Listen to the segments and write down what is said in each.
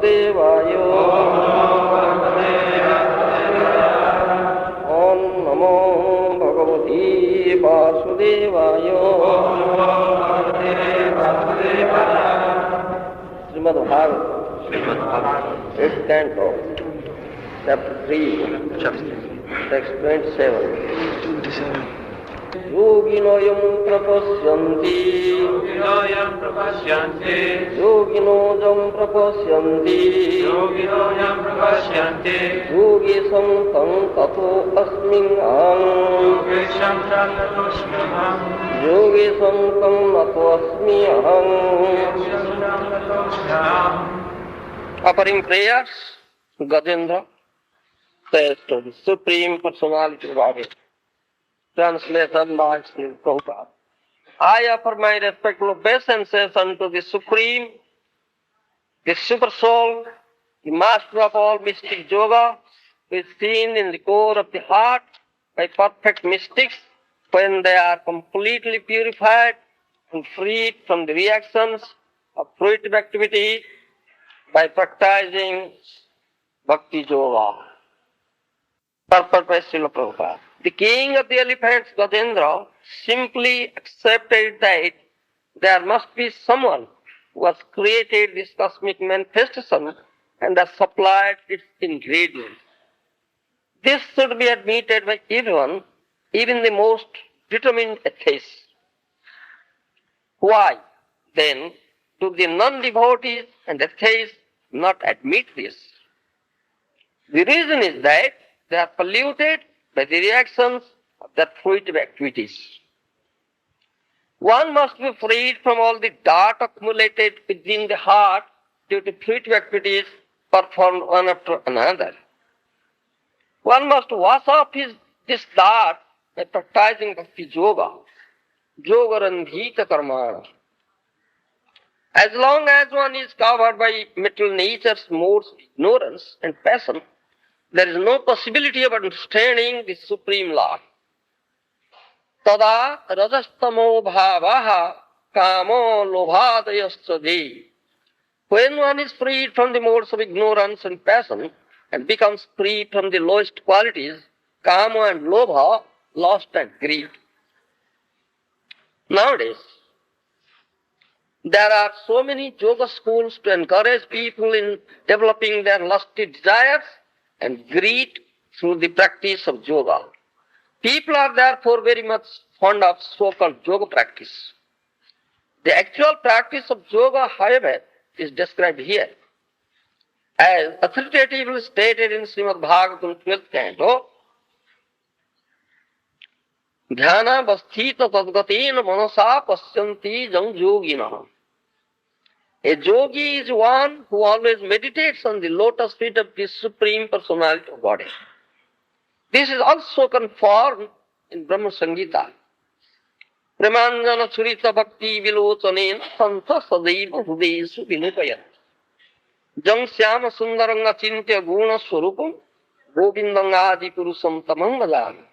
Vasudevaya. Om Namo Bhagavate Vasudevaya. Srimad Bhagavatam, 8th canto, chapter 3, text 27. Yoginoyam prapasyanti, yoginojam prapasyanti, yogi samtam tato asmin aham, yogi samtam tato asmi aham. Offering prayers, Govinda says to the Supreme Personality of Godhead. Translation by Sri Prabhupada. I offer my respectful obeisances unto the Supreme, the Super Soul, the Master of all mystic yoga, who is seen in the core of the heart by perfect mystics when they are completely purified and freed from the reactions of fruitive activity by practicing Bhakti Yoga. Purport by Srila Prabhupada. The king of the elephants, Gajendra, simply accepted that there must be someone who has created this cosmic manifestation and has supplied its ingredients. This should be admitted by everyone, even the most determined atheist. Why, then, do the non-devotees and atheists not admit this? The reason is that they are polluted by the reactions of their fruitive activities. One must be freed from all the dirt accumulated within the heart due to fruitive activities performed one after another. One must wash off this dirt by practicing Bhakti Yoga, Yogarandhita Karmana. As long as one is covered by material nature's modes of ignorance and passion, there is no possibility of understanding the Supreme Lord. Tada rajastamo bhavaha kamo lobhadayasya. When one is freed from the modes of ignorance and passion and becomes free from the lowest qualities, kama and lobha, lust and greed. Nowadays, there are so many yoga schools to encourage people in developing their lusty desires and greed through the practice of yoga. People are therefore very much fond of so-called yoga practice. The actual practice of yoga, however, is described here. As authoritatively stated in Srimad Bhagavatam 12th canto, Dhyana vasthita tadgatina manasa pasyanti jang yogina. A yogi is one who always meditates on the lotus feet of the Supreme Personality of Godhead. This is also confirmed in Brahma Samhita. Premanjana surita bhakti vilochanen santha sadaiva hudesu vinupayat. Jang syama sundaranga chintya guna swarupam Govindang adi purusam tamam vajami.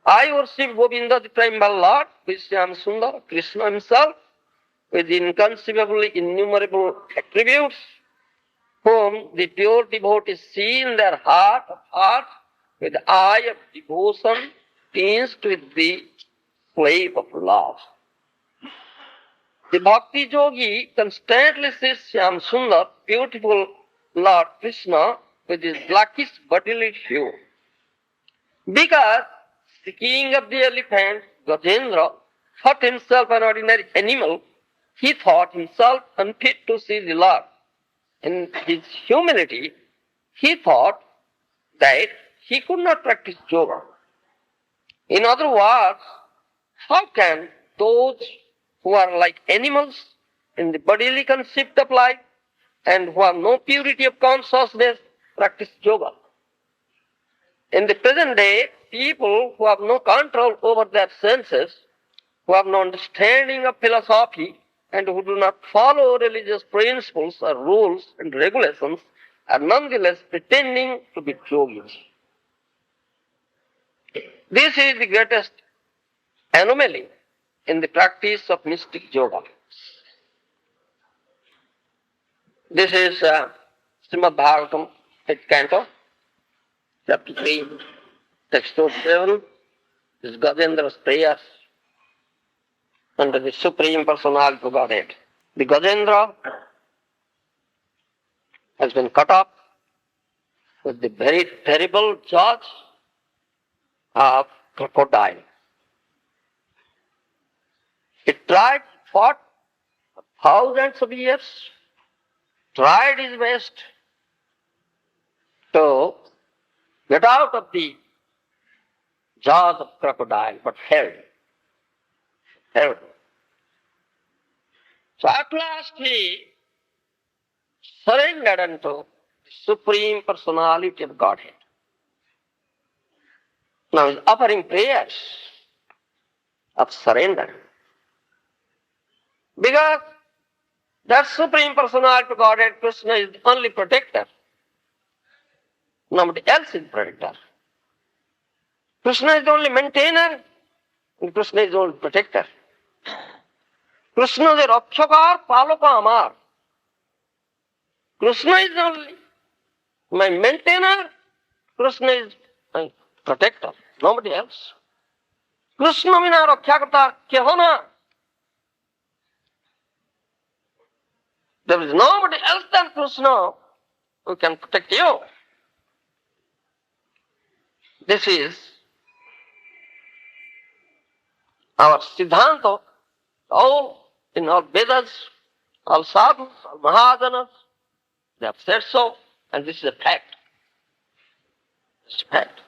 I worship Govinda, the primal Lord, who is Syam Sundar, Krishna himself, with inconceivably innumerable attributes, whom the pure devotees see in their heart of hearts with the eye of devotion tinged with the flame of love. The Bhakti Yogi constantly sees Syam Sundar, beautiful Lord Krishna, with his blackish bodily hue. Because the king of the elephants, Gajendra, thought himself an ordinary animal, he thought himself unfit to see the Lord. In his humility, he thought that he could not practice yoga. In other words, how can those who are like animals in the bodily concept of life and who have no purity of consciousness practice yoga? In the present day, people who have no control over their senses, who have no understanding of philosophy, and who do not follow religious principles or rules and regulations, are nonetheless pretending to be yogis. This is the greatest anomaly in the practice of mystic yoga. This is Srimad Bhagavatam, 8th canto, chapter 3, text 7, is Gajendra's prayers under the Supreme Personality of Godhead. The Gajendra has been cut off with the very terrible jaws of crocodile. It tried, fought for thousands of years, tried his best to get out of the jaws of crocodile, but failed. Failed. So at last he surrendered unto the Supreme Personality of Godhead. Now he is offering prayers of surrender. Because that Supreme Personality of Godhead, Krishna, is the only protector. Nobody else is protector. Krishna is the only maintainer, and Krishna is the only protector. Krishna is the Rakshakar, Palaka Amar. Krishna is only my maintainer, Krishna is my protector, nobody else. Krishna bina raksha karta keho na. There is nobody else than Krishna who can protect you. This is our Siddhanta. All in all Vedas, all sadhus, all Mahajanas, they have said so, and this is a fact. It's a fact.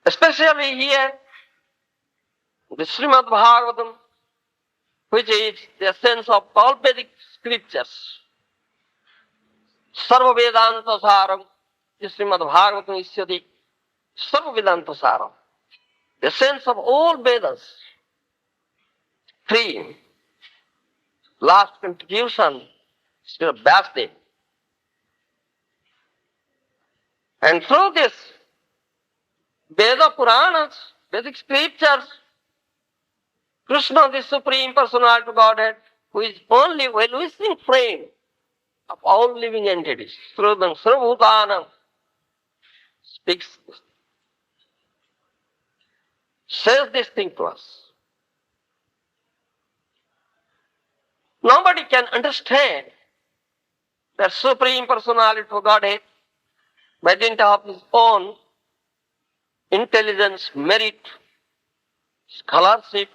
Especially here, the Srimad Bhagavatam, which is the essence of all Vedic scriptures. Sarva Vedanta Saram, the Srimad Bhagavatam Isyati, Sarva Vedanta Saram. The essence of all Vedas. Three. Last contribution, Sri Vyasdev. And through this Veda Puranas, Vedic scriptures, Krishna, the Supreme Personality of Godhead, who is only well-wishing friend of all living entities, through the Sarvabhutanam, speaks, says this thing to us. Nobody can understand that Supreme Personality of Godhead by dint of his own intelligence, merit, scholarship,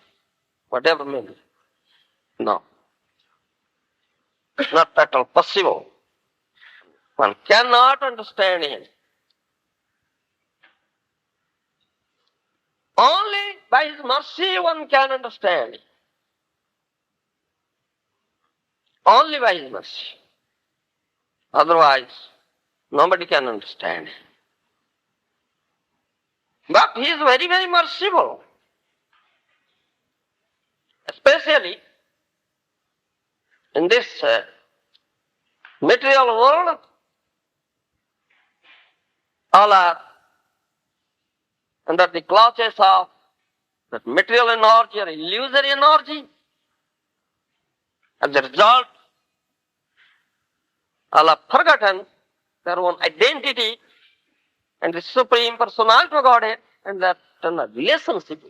whatever may be. No. Not at all possible. One cannot understand him. Only by his mercy one can understand him. Only by his mercy. Otherwise, nobody can understand him. But he is very, very merciful. Especially in this material world, all are under the clutches of that material energy or illusory energy. As a result, all have forgotten their own identity and the Supreme Personality of Godhead and that relationship.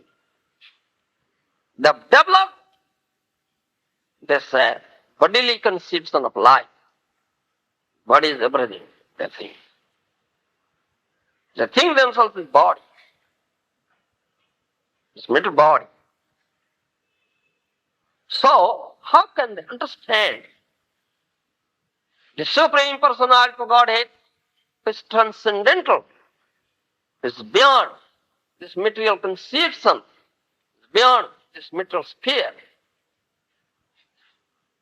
They have developed this bodily conception of life. Body is everything, they think. They think themselves as body. This material body. So, how can they understand the Supreme Personality of Godhead is transcendental, is beyond this material conception, beyond this material sphere?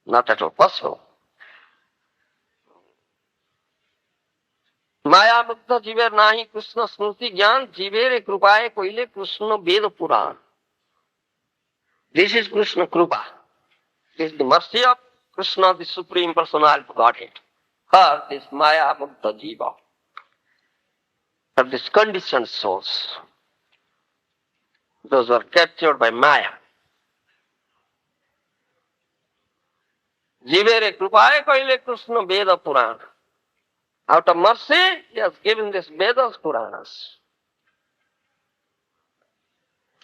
Not at all possible. Maya Mukta Jiver Nahi Krishna Smriti Gyan Jivere Krupaye Koile Krishna Veda Puran. This is Krishna Krupa. This is the mercy of Krishna, the Supreme Personality of Godhead. Her, this Maya Mukta Jiva. Her, this conditioned souls. Those who are captured by Maya. Jivere krupaya kaile Krishna Veda Purana. Out of mercy, he has given this Vedas Puranas.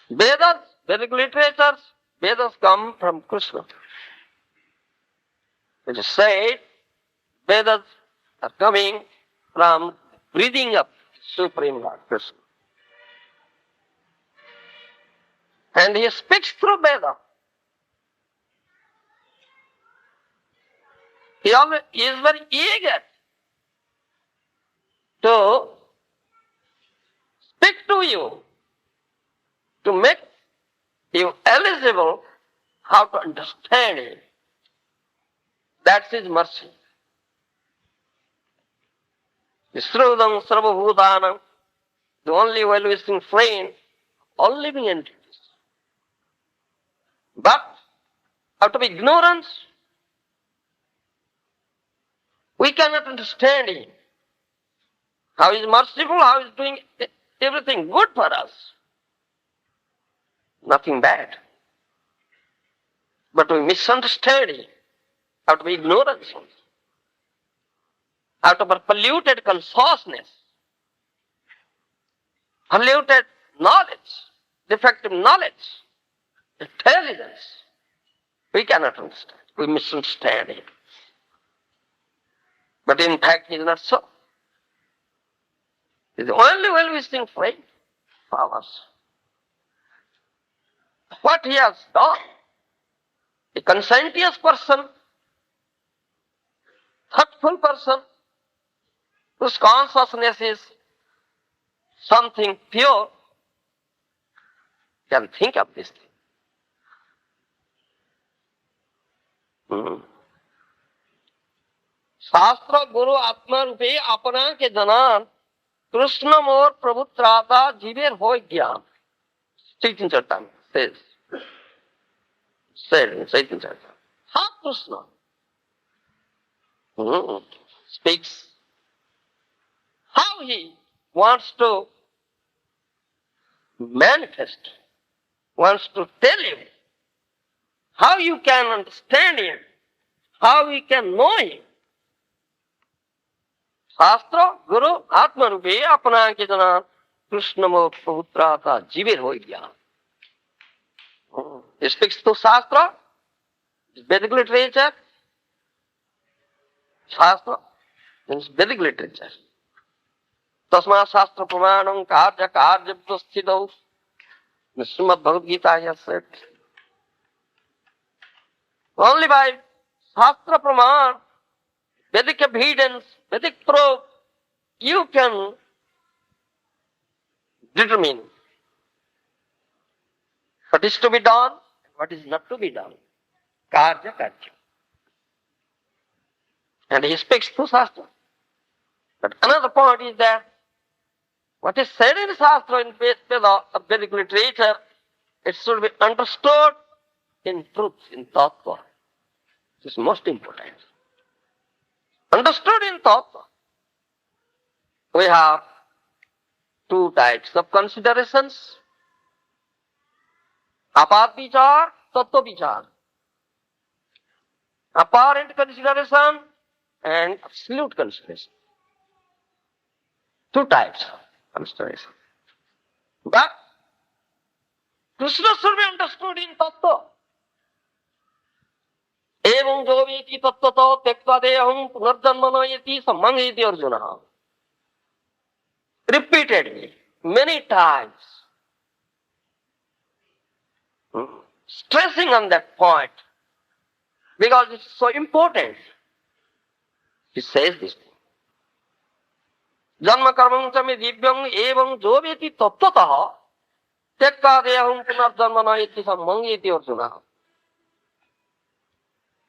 Vedas, Vedic literatures, Vedas come from Krishna. It is said, Vedas are coming from breathing of Supreme Lord Krishna. And he speaks through Veda. He is very eager to speak to you, to make you eligible how to understand it. That's his mercy. Shrudam Sarvabhutanam, the only well-wishing friend, all living entities. But out of ignorance, we cannot understand him. How he is merciful, how he is doing everything good for us. Nothing bad. But we misunderstand him out of ignorance, out of our polluted consciousness, polluted knowledge, defective knowledge, intelligence. We cannot understand. We misunderstand him. But in fact, he is not so. He is the only well-wishing friend for us. What he has done, a conscientious person, thoughtful person, whose consciousness is something pure, can think of this thing. शास्त्र गुरु आत्मा रूपे अपना के जनान कृष्ण मोर प्रभु त्राता जीवेर हो ज्ञान चैतन्य Charitamrita said in Chaitanya Charitamrita. How Krishna speaks, how he wants to manifest, wants to tell you how you can understand him, how you can know him. शास्त्र गुरु आत्मा रूपे अपना के जना कृष्ण मोह पुत्रा का जीवित हो गया. He speaks to Shastra, Vedic literature. Shastra means Vedic literature. Tasma Shastra Pramanam Karya Karya Prasthidau. Srimad Bhagavad Gita has said. Only by Shastra Praman, Vedic evidence, Vedic proof, you can determine what is to be done, what is not to be done. Karya Karya. And he speaks to Shastra. But another point is that what is said in Shastra, in Vedic literature, it should be understood in truth, in tattva. This is most important. Understood in tattva. We have two types of considerations. Apat vichar, tattva vichar. Apparent consideration and absolute consideration. Two types of consideration. But Krishna should be understood in tattva. Evam joveti tattvato tekva deham punarjanmanayati sammangeti Arjuna. Repeatedly, many times. Stressing on that point. Because it's so important. He says this thing. Janma karmam chami divyam evam joveti tattvatah tekva deham punarjanmanayati sammangeti Arjuna.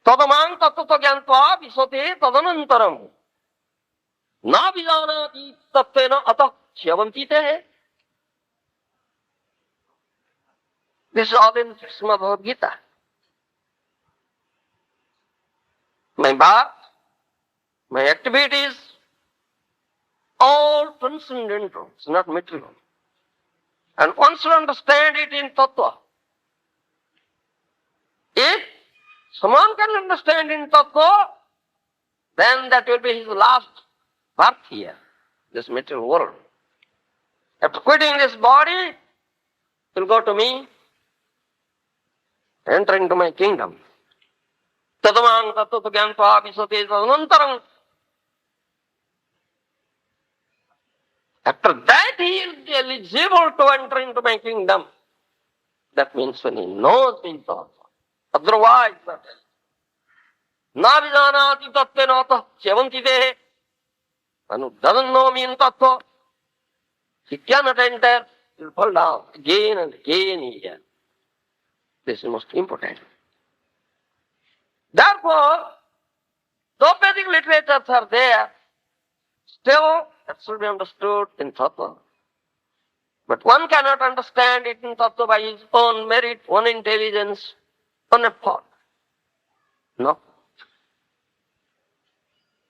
Tadamang tattva gyantva visvate tadanantaram. Na vijanati tattvena atah chyavanti te. This is all in Srimad Bhagavad Gita. My birth, my activities, all transcendental, it's not material. And one should understand it in tattva. If someone can understand in Tattva, then that will be his last birth here, this material world. After quitting this body, he will go to me, enter into my kingdom. Tadamang tattva gyantva visate tadanantarang. After that, he is eligible to enter into my kingdom. That means when he knows in Tattva. Otherwise, na vijanati tattenata chevanti dehe. One who doesn't know me in Tattva, he cannot enter, he will fall down again and again here. This is most important. Therefore, though Vedic literatures are there, still that should be understood in Tattva. But one cannot understand it in Tattva by his own merit, own intelligence, own effort. No.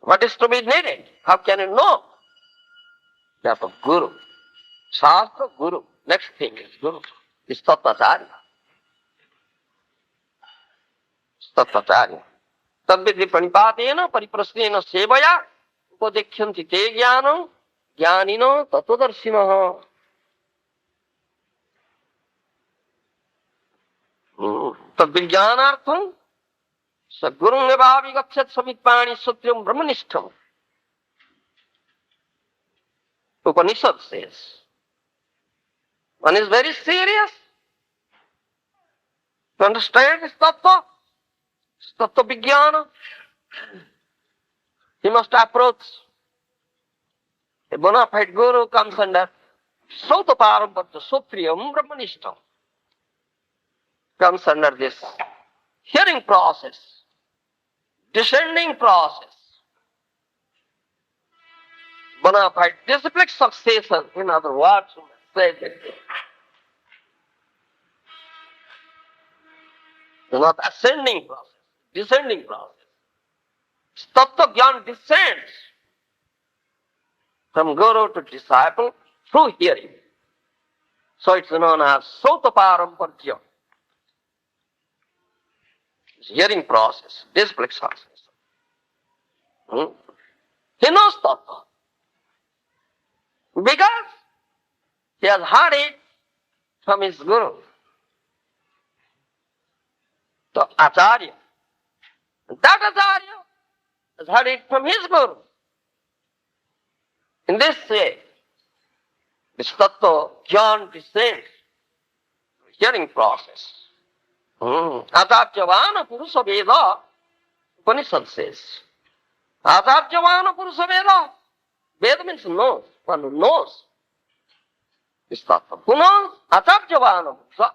What is to be needed? How can you know? Therefore, Guru. Shastra, Guru. Next thing is Guru. Is Tattvacharya. Tattvacharya. Tadvidhi pranipatena pariprasnena sevaya upadekyanti te jnanam jnanino tattvadarshinaha. Tadvijnanartham Sadgurung evavi gachat samitpani satyam brahmanishtam. Upanishad says, one is very serious to understand this tattva, vijnana. He must approach a bona fide guru comes under Sautaparamparta Sutriyam Brahmanishtam. Comes under this hearing process, descending process, bona fide disciplic succession, in other words, say that it's not ascending process, descending process. Tattva Gyan descends from guru to disciple through hearing. So it's known as Sautaparampartya. Hearing process, disciplic success. He knows Tattva. Because he has heard it from his guru, the Acharya. That Acharya has heard it from his guru. In this way, this Tattva Jnana descends, hearing process. Atarjavana Purusa Veda, Upanishad says. Atarjavana Purusa Veda. Veda means knows, one who knows this Tattva. Who knows? Atarjavana Purusa.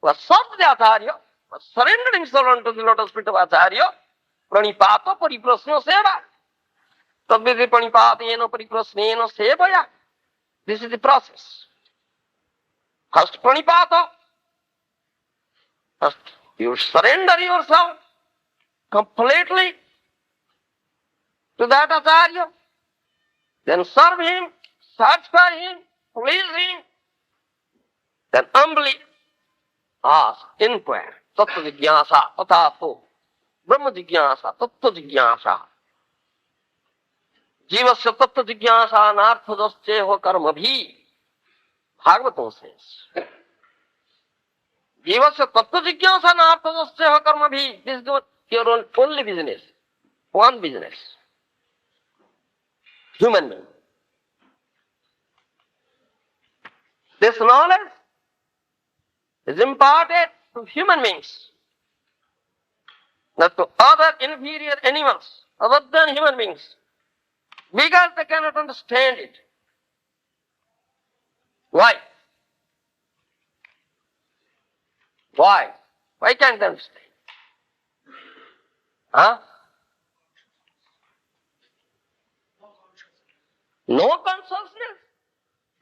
Who has sought the Acharya, who has surrendered himself unto the lotus feet of Acharya, pranipata pariprasna seva. Tadvidhi pranipatena pariprasnena sevaya. This is the process. First pranipata. First, you surrender yourself completely to that Acharya, then serve him, satisfy him, please him, then humbly ask, inquire, tattva jigyasa, tatato, brahma jigyasa, tattva jigyasa. Jivasya tattva jigyasa narthadasceho karmabhi. Bhagavatam says. Jivasya tattva jigyasa narthadasceho karmabhi. This is your only business. One business. Human being. This knowledge is imparted to human beings, not to other inferior animals, other than human beings, because they cannot understand it. Why? Why? Why can't they understand? Huh? No consciousness?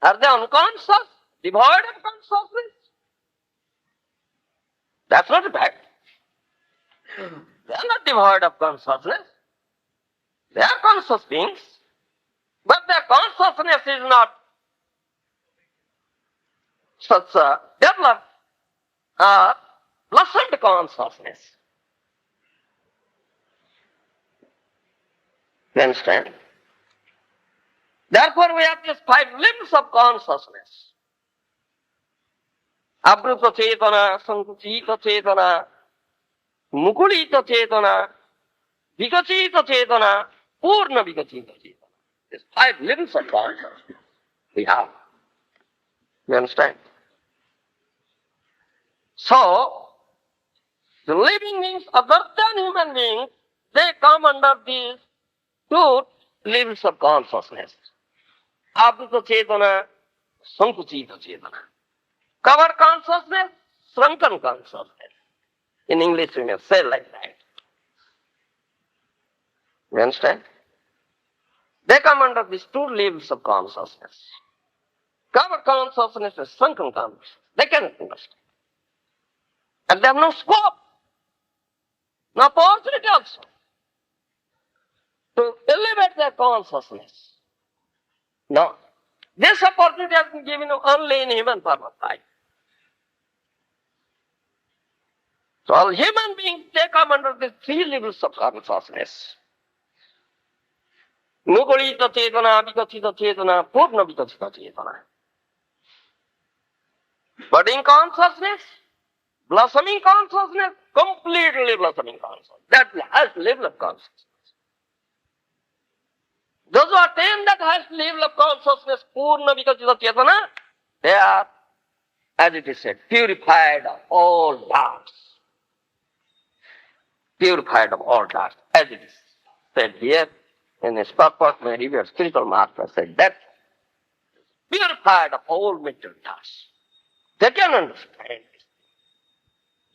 Are they unconscious? Devoid of consciousness? That's not a fact. They are not devoid of consciousness. They are conscious beings. But their consciousness is not such a developed or blossomed consciousness. You understand? Therefore we have these five limbs of consciousness. Abruta Chetana, Sankuchita Chetana, Mukulita Chetana, Vikachita Chetana, Purna Vikachita Chetana. These five limbs of consciousness we have. You understand? So, the living beings other than human beings, they come under these two limbs of consciousness. Abhuta Chetana, Sankuchita Chetana. Cover consciousness, shrunken consciousness. In English we may say like that. You understand? They come under these two limbs of consciousness. Cover consciousness is shrunken consciousness. They cannot understand. And they have no scope, no opportunity also to elevate their consciousness. No. This opportunity has been given only in human form of life. So all human beings, they come under these three levels of consciousness. Mukulita Chetana, Vikachita Chetana, Purna Vikachita Chetana. Budding consciousness, blossoming consciousness, completely blossoming consciousness. That's the highest level of consciousness. Those who attain that highest level of consciousness, Purna Vikachita Chetana, they are, as it is said, purified of all darks. Purified of all darks, as it is said here in his purport, my revered spiritual master said that, purified of all material darks. They can understand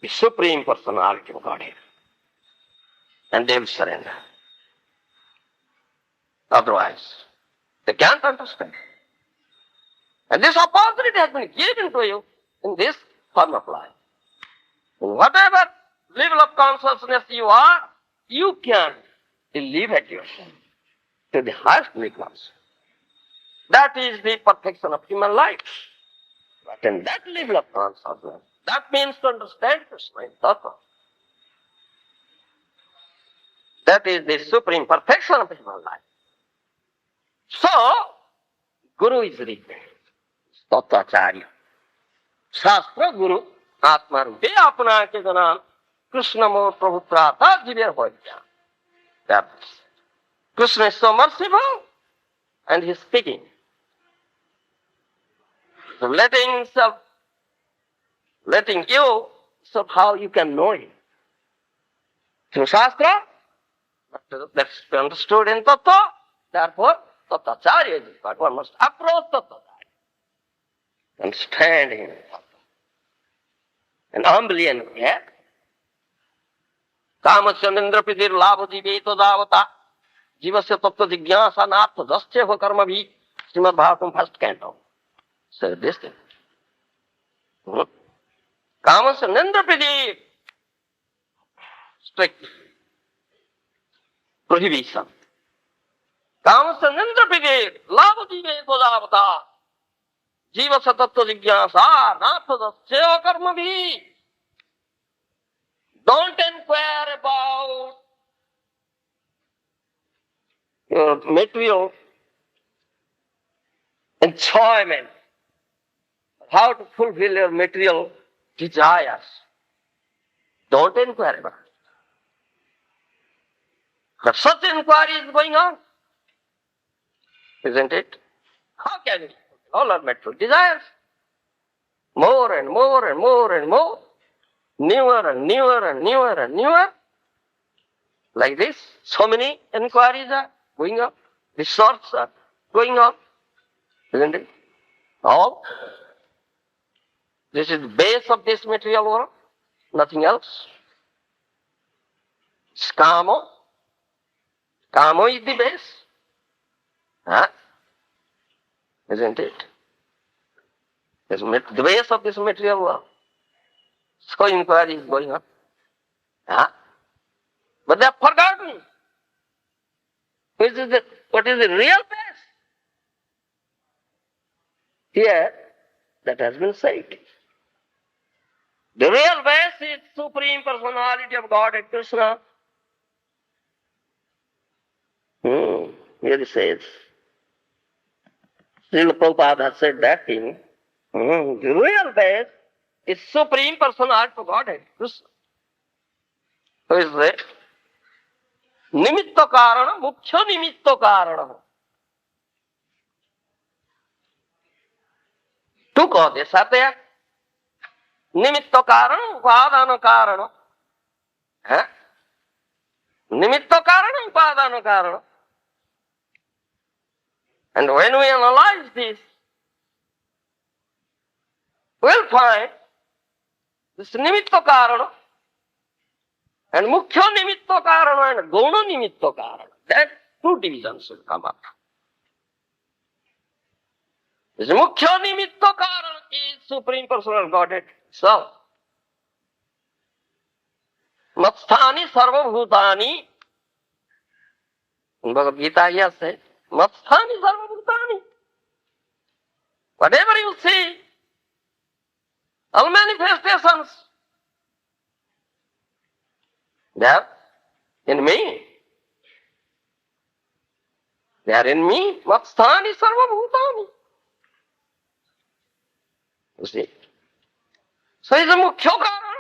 the Supreme Personality of Godhead. And they will surrender. Otherwise, they can't understand. And this opportunity has been given to you in this form of life. In whatever level of consciousness you are, you can elevate yourself to the highest levels. That is the perfection of human life. But in that level of consciousness, that means to understand Krishna in Tattva. That is the supreme perfection of human life. So, Guru is written, Tattvacharya. Shastra Guru, Atma Rupe Apna ke Janam, Krishna Mor Prabhutra Jiver Hoidya. That is. Krishna is so merciful and he is speaking. So letting you, so how you can know him. Through Shastra, that's understood in Tattva, therefore Tattvacharya is required. One must approach Tattvacharya, understand him in Tattva. And humbly and yet, Kamasya Pidir Labhajiveto Davata, Jivasya Tattva Jigyasa Nartha Dasya Karmavi, Srimad Bhagavatam first canto. So this thing. Kamasya Pidir, strict prohibition. Kamasya Pidir, Labhajiveto Davata, Jivasya Tattva Jigyasa Nartha Dasya Karmavi. Don't inquire about your material enjoyment, how to fulfill your material desires. Don't inquire about it. But such inquiry is going on, isn't it? How can we fulfill all our material desires? More and more and more and more. Newer and newer and newer and newer. Like this, so many inquiries are going on. Resorts are going on. Isn't it? All. This is the base of this material world. Nothing else. It's Kamo. Kamo is the base. Huh? Isn't it? It's the base of this material world. So inquiry is going on. Huh? But they have forgotten. What is the real base? Here, that has been said. The real base is Supreme Personality of Godhead Krishna. Here it says, Srila Prabhupada has said that thing. The real base is Supreme Personality of Godhead, Krishna. So is the Nimitta Karana, Mukhya Nimitta Karana. Two causes are there. Nimitta Karana, Upadana Karana. Nimitta Karana, Upadana Karana. And when we analyze this, we'll find this Nimitta Karana and Mukhya Nimitta Karana and Guna Nimitta Karana. Then two divisions will come up. This Mukhya Nimitta Karana is Supreme Personal Godhead itself. Matsthani Sarva Bhutani. In Bhagavad Gita here says, Matsthani Sarva Bhutani. Whatever you see, all manifestations, they are in me. They are in me. Matsthani Sarva Bhutani. You see? So it's a Mukhya Karana,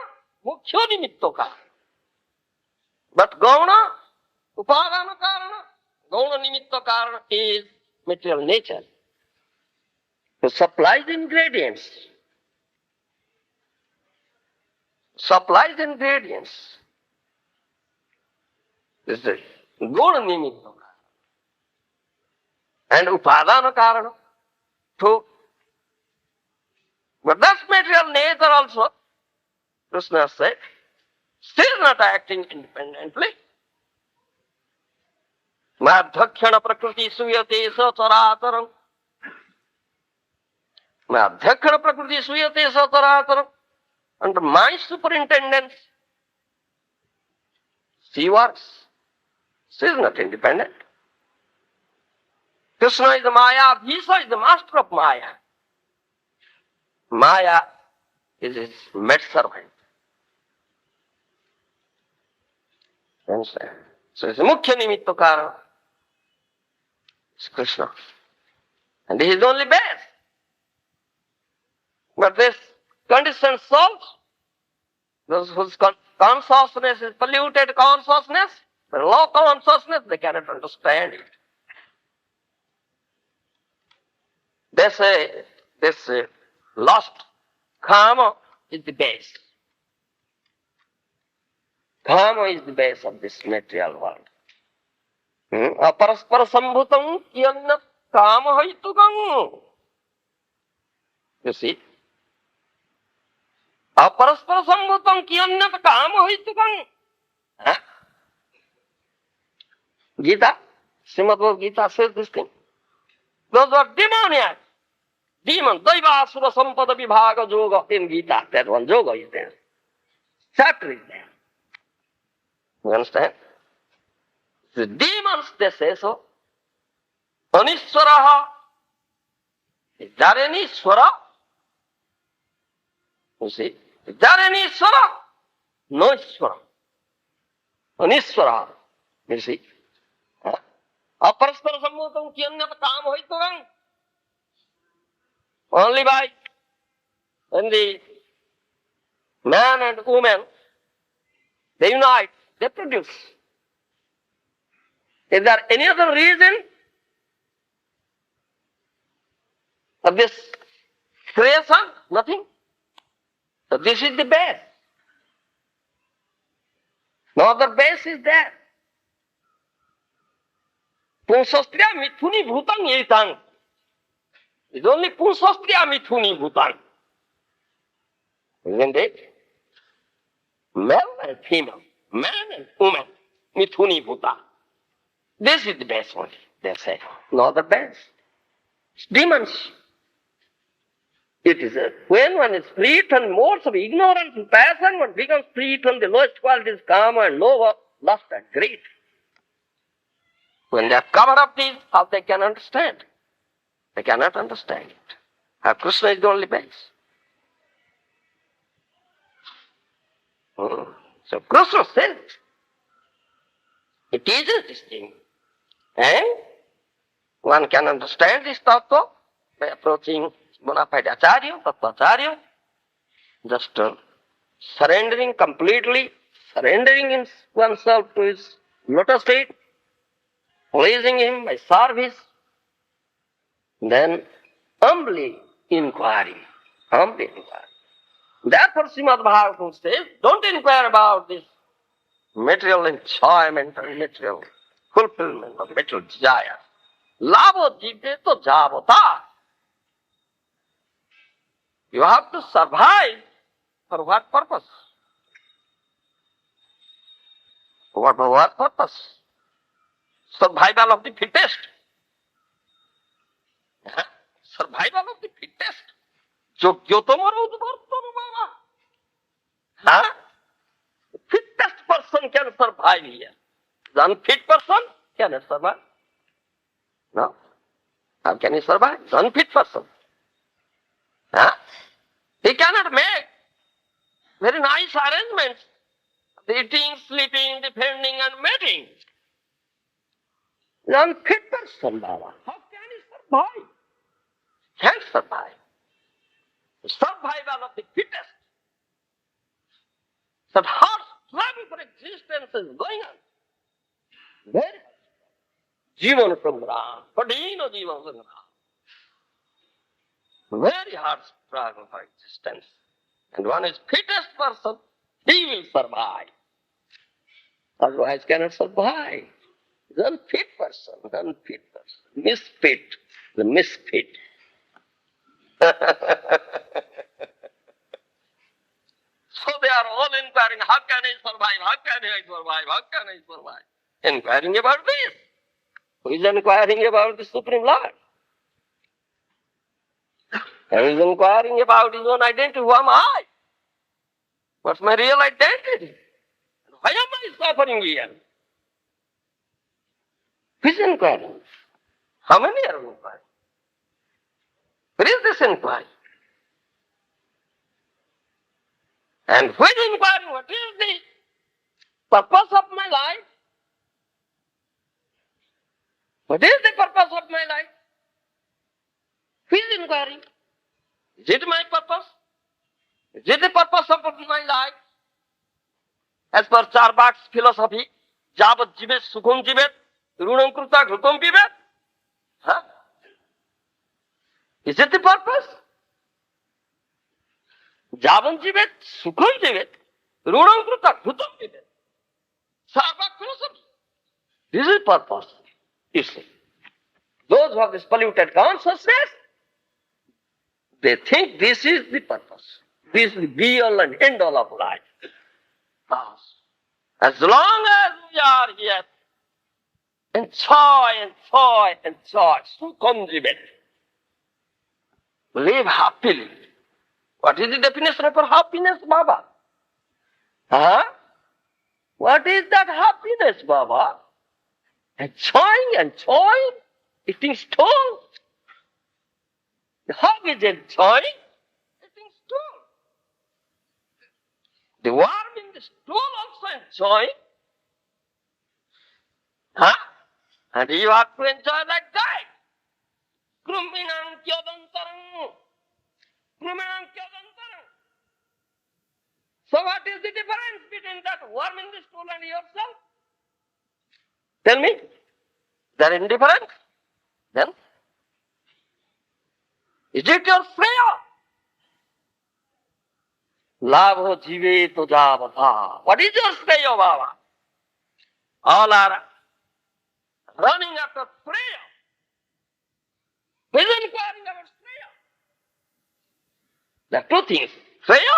Mukhya Nimitta Karana. But Gauna, Upadana Karana, Gauna Nimitta Karana is material nature. It supplies ingredients. Supplies ingredients. This is Guna Nimitta Karana. And Upadana Karana, too. But that's material nature also, Krishna said, still not acting independently. Madhyakshana prakriti suyate sa charataram. Madhyakshana prakriti suyate sa charataram. Under my superintendence, she works. She is not independent. Krishna is the Maya, Bhisa is the master of Maya. Maya is his maidservant. Understand? So it's a Mukhya Nimitta Karana. It's Krishna. And he is only base. But this conditioned souls, those whose consciousness is polluted consciousness, the low consciousness, they cannot understand it. They say this lost karma is the base. Karma is the base of this material world. Aparaspara sambhutam yannat kama haitukam. You see? Aparaspara sambhutam yannat kama haitukam. Gita, Srimad Gita says this thing. Those were demoniacs. Demon, Daiva Sura Sampada Vibhaga Yoga in Gita. That one yoga is there. Chapter is there. You understand? The demons, they say so. Aniswaraha. Is there any Swara? You see? Is there any Swara? No Swara. Aniswara. You see? Aparaspara sammutam kiyannata kama hoitukam. Only by when the man and woman, they unite, they produce. Is there any other reason of this creation? Nothing. So this is the base. No other base is there. Punsastriya mithuni bhutang yetang. It's only punsastriya mithuni bhutang. Isn't it? Male and female, man and woman, mithuni bhuta. This is the base only, they say. No other base. It's demons. It is when one is freed from modes of ignorance and passion, one becomes freed from the lowest qualities, karma and lova, lust and greed. When they are covered up these, how they can understand? They cannot understand it. How Krishna is the only base. So Krishna says, it isn't this thing. And one can understand this tattva by approaching bona fide acharya, tattva-acharya, just surrendering completely, surrendering in oneself to his lotus feet, pleasing him by service, then humbly inquiring, humbly inquiring. Therefore Srimad Bhagavatam says, don't inquire about this material enjoyment and material fulfillment of material desire. Lavo jive to javata. You have to survive. For what purpose? For what purpose? Survival of the fittest. Survival of the fittest. Jogyotamara udvartana baba. The fittest person can survive here. The unfit person cannot survive. No. How can he survive? The unfit person. He cannot make very nice arrangements. The eating, sleeping, defending and mating. The unfit person, Baba. How can he survive? Can't survive. The survival of the fittest. That hard struggle for existence is going on. Very hard. Jivan Sangram. Padino Jivan Sangram. Very hard struggle for existence. And one is fittest person, he will survive. Otherwise cannot survive. The unfit person, misfit, the misfit. So they are all inquiring, how can I survive, how can I survive, how can I survive? Inquiring about this. Who is inquiring about the Supreme Lord? He is inquiring about his own identity. Who am I? What's my real identity? Why am I suffering here? Who is inquiring? How many are inquiring? Where is this inquiry? And who is inquiring? What is the purpose of my life? What is the purpose of my life? Who is inquiring? Is it my purpose? Is it the purpose of my life? As per Charbak's philosophy, Javat jivet sukham jivet, runam kruta ghutam pivet. Is it the purpose? Javat jivet sukham jivet, runam kruta ghutam pivet. Charbak philosophy. This is purpose. You see. Those who have this polluted consciousness, they think this is the purpose. This is the be-all and end-all of life. As long as we are here, enjoy. Sukham jivet. Live happily. What is the definition for happiness, Baba? What is that happiness, Baba? Enjoying, eating stool. The hog is enjoying, eating stool. The worm in the stool also enjoying. And you have to enjoy like that. Kruminam kyodantaram. So what is the difference between that worm in the stool and yourself? Tell me. They are indifferent? Then? Is it your Shreya? Labho jive to javata. What is your Shreya, Baba? All are running after Shreya. Who is inquiring about Shreya? There are two things. Shreya.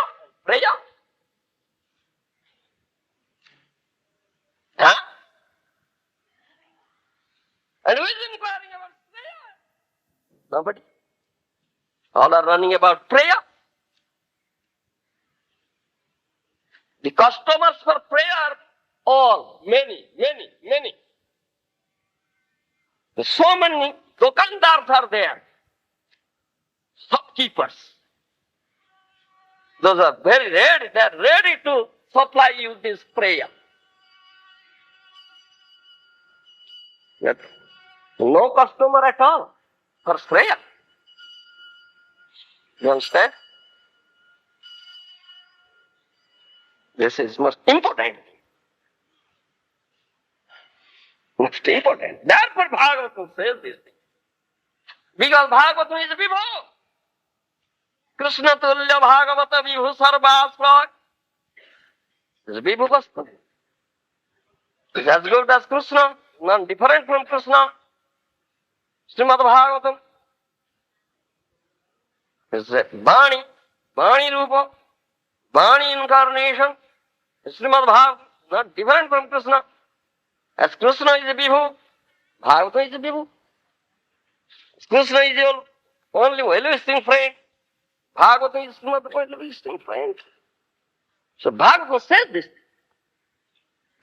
And who is inquiring about Shreya? Nobody. All are running about prayer. The customers for prayer are all, many. So many dokandars are there. Shopkeepers. Those are very ready. They are ready to supply you this prayer. Yet No customer at all for Shreyas. You understand? This is most important. Most important. Therefore Bhagavatam says this thing. Because Bhagavatam is Vibhu. Krishna Tulya Bhagavata Vibhu Sarvasva is Vibhu Vastu. It's as good as Krishna, none different from Krishna. Srimad Bhagavatam is a Bani, Bani Rupa, Bani incarnation. Srimad Bhagavatam not different from Krishna. As Krishna is a Vibhu, Bhagavatam is a Vibhu. Krishna is your only well-wishing friend. Bhagavatam is not the well-wishing friend. So Bhagavatam says this.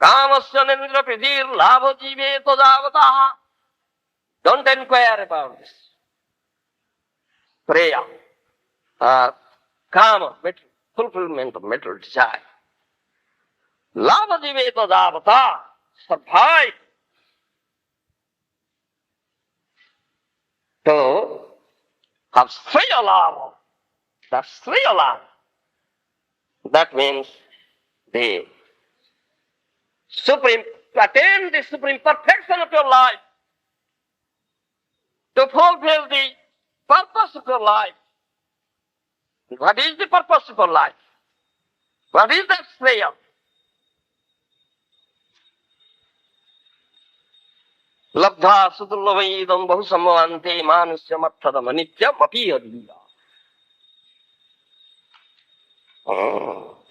Kamasya nindra pidir labha jive tadavataha. Don't inquire about this. Prayer. Kama, fulfillment of material desire. Labha jive tadavataha. Survive. To have Sriya Lava. That's Sriya Lava. That means the supreme, to attain the supreme perfection of your life, to fulfill the purpose of your life. What is the purpose of your life? What is that Sriya? Labdha sudullavayidam bahusamavante manusyam arthadam anityam api adhiya.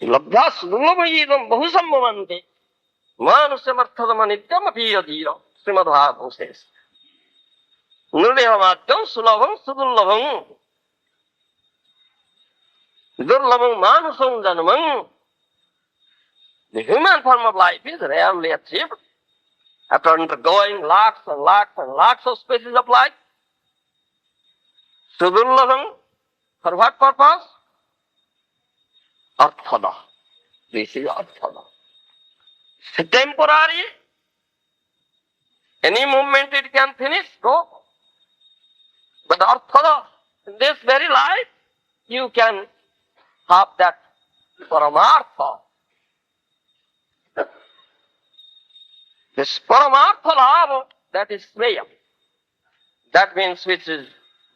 Labdha sudullavayidam bahusamavante manusyam arthadam anityam api adhiya. Srimad Bhagavatam says. Nirdevamadhyam sulabham sudullavham durlabham manusam janamam. The human form of life is rarely achieved. After undergoing lakhs and lakhs and lakhs of species of life, Sudurlabham, for what purpose? Arthada. This is Arthada. It's temporary. Any moment it can finish, go. But Arthada, in this very life, you can have that Paramartha. This Paramartha Lava, that is Sriya. That means which is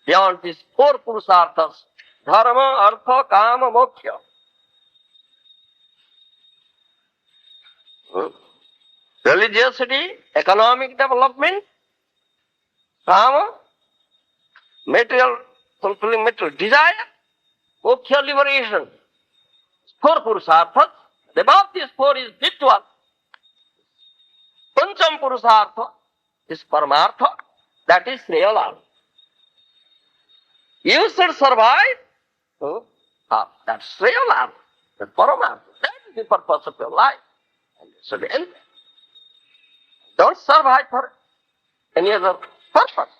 beyond these four Purusarthas. Dharma, Artha, Kama, Moksha. Religiosity, economic development, Kama, material, fulfilling material desire, Moksha liberation. Four Purusarthas. Above these four is fifth one. Pancham Purusartha is Paramartha, that is Sriya Lava. You should survive. That's Sriya Lava, that's Paramartha. That is the purpose of your life. And you should end. Don't survive for any other purpose.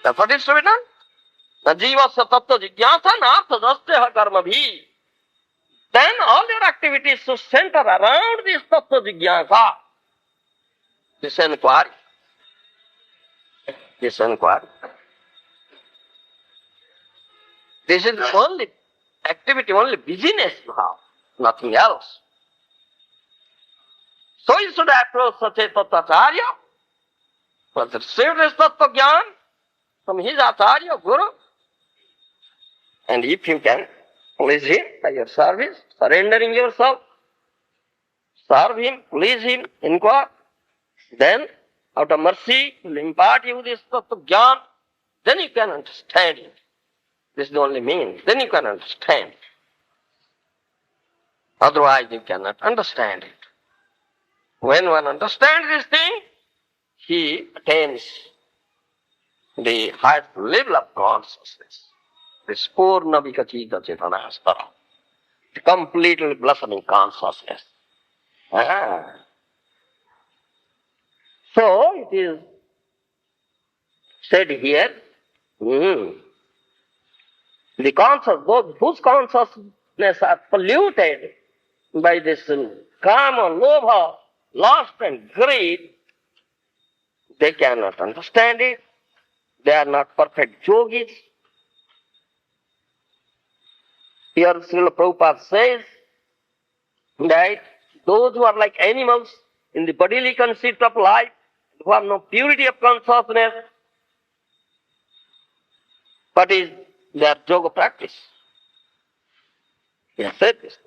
That's what is to be done. Na jivasya tattva jigyasa nartha dasteha karma bhi. Then all your activities should center around this tattva jigyasa. This inquiry. This inquiry. This is the only activity, only business you have, nothing else. So you should approach such a tattacharya, who has received his tattva jnana from his acharya, guru, and if you can please him by your service, surrendering yourself, serve him, please him, inquire, then out of mercy he will impart you this tattva jnana, then you can understand it. This is the only means. Then you can understand. Otherwise you cannot understand it. When one understands this thing, he attains the highest level of consciousness. This Purna Vikachita Chetanastara. The completely blossoming consciousness. So it is said here, the those whose consciousness are polluted by this kama, lobha, lust and greed, They cannot understand it. They are not perfect yogis. Here Srila Prabhupada says that those who are like animals in the bodily conceit of life, who have no purity of consciousness, what is their yoga practice? He has said this.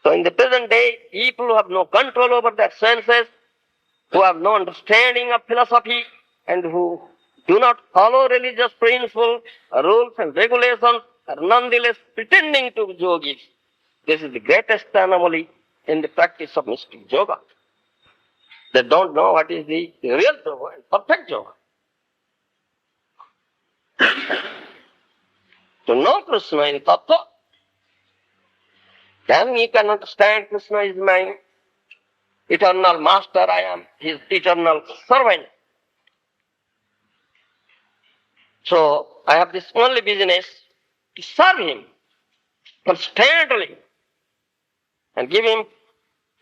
So in the present day, people who have no control over their senses, who have no understanding of philosophy, and who do not follow religious principles, rules and regulations, are nonetheless pretending to be yogis. This is the greatest anomaly in the practice of mystic yoga. They don't know what is the real yoga and perfect yoga. To know Krishna in tattva, then you can understand Krishna is my eternal master, I am his eternal servant. So I have this only business to serve him constantly and give him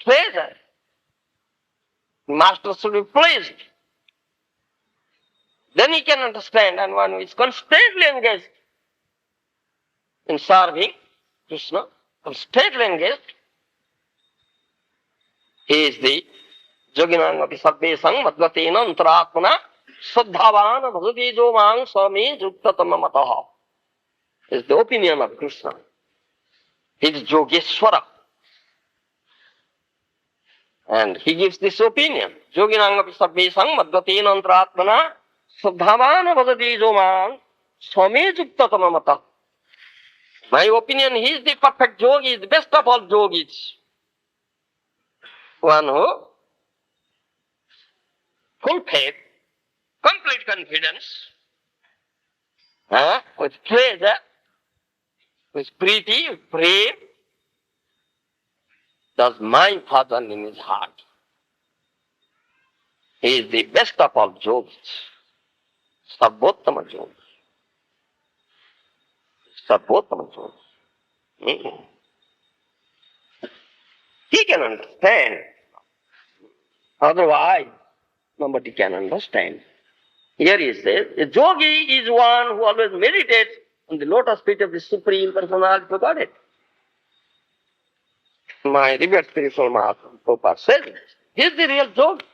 pleasure. The master should be pleased. Then he can understand, and one who is constantly engaged in serving Krishna, constantly engaged, he is the yoginangapi sarvesang madgatena antaratmana saddhavana bhagavati jomang swami juktatama mataha. Is the opinion of Krishna. He is Yogeshwara. And he gives this opinion. Yoginangapi sarvesang madgatena antaratmana saddhavana bhagavati jomang swami juktatama mataha. My opinion, he is the perfect yogi, is the best of all yogis. One who full faith, complete confidence, with pleasure, with preeti, with prayer, does my bhajan in his heart. He is the best of all yogis, Sarvottama yogi. Sarvottama yogi. He can understand. Otherwise, nobody can understand. Here he says, a yogi is one who always meditates on the lotus feet of the Supreme Personality of Godhead. My revered spiritual master, Prabhupada, says this. He is the real yogi.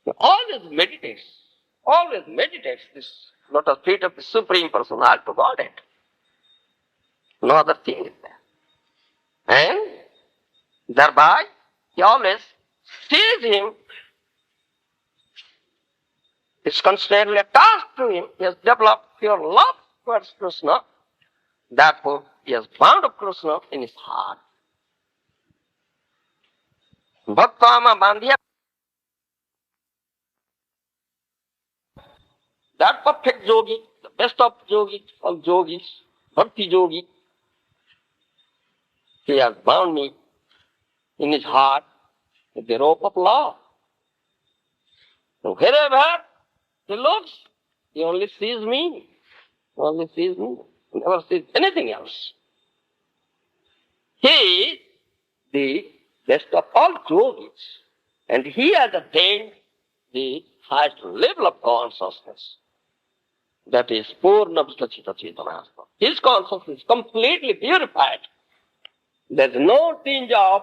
He always meditates this lotus feet of the Supreme Personality of Godhead. No other thing is there. And thereby, he always sees him, is constantly attached to him, he has developed pure love towards Krishna, therefore he has bound up Krishna in his heart. Bhaktama bandhya, that perfect yogi, the best of yogis, all yogis, bhakti yogi, he has bound me in his heart with the rope of love. So wherever he looks, he only sees me. He only sees me. He never sees anything else. He is the best of all yogis. And he has attained the highest level of consciousness. That is Purnabhastachita Chetanasta. His consciousness is completely purified. There is no tinge of